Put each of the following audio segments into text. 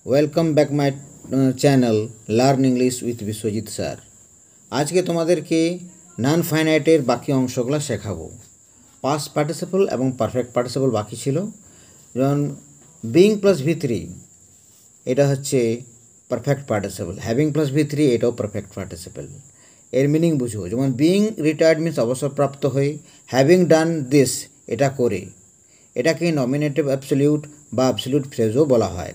Welcome back my channel learn English with Biswajit sir. আজকে তোমাদেরকে নন ফাইনাইটের বাকি অংশগুলো শেখাবো। পাস্ট পার্টিসিপল এবং পারফেক্ট পার্টিসিপল বাকি ছিল। যেমন বিং প্লাস V3 এটা হচ্ছে perfect participle, having plus V3 এটাও পারফেক্ট পার্টিসিপল। এর মিনিং বুঝো। যেমন বিং রিটায়ার্ড মিন্স অবসরপ্রাপ্ত হয়ে, হ্যাভিং ডান দিস এটা করে, এটাকে নমিনেটিভ অ্যাবসলিউট বা অ্যাবসলিউট ফ্রেজও বলা হয়।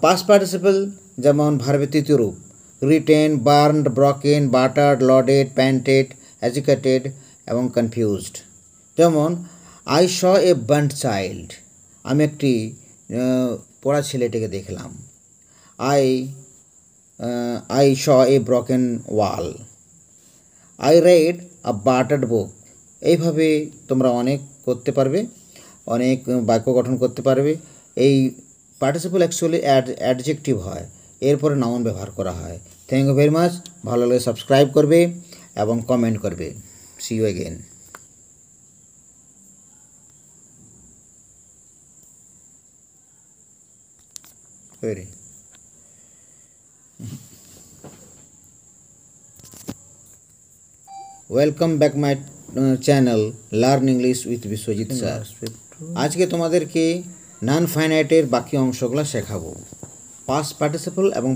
পাস্ট পার্টিসিপল যেমন ভার্বের তৃতীয় রূপ, written, burned, broken, buttered, loaded, painted, educated এবং কনফিউজড। যেমন I saw a burned child, আমি একটি পড়া ছেলেটিকে দেখলাম। I saw a broken wall. I read a buttered book. এইভাবে তোমরা অনেক করতে পারবে, অনেক বাক্য গঠন করতে পারবে। এই পার্টিসিপল অ্যাকচুয়ালি অ্যাডজেক্টিভ হয়, এরপরে নাউন ব্যবহার করা হয়। Thank you very much. ভালো লাগলে সাবস্ক্রাইব করবে এবং কমেন্ট করবে। See you again. Welcome back my channel learn English with Biswajit sir. আজকে তোমাদেরকে নন ফাইনাইটের বাকি অংশগুলো শেখাবো। পাস্ট পার্টিসিপল এবং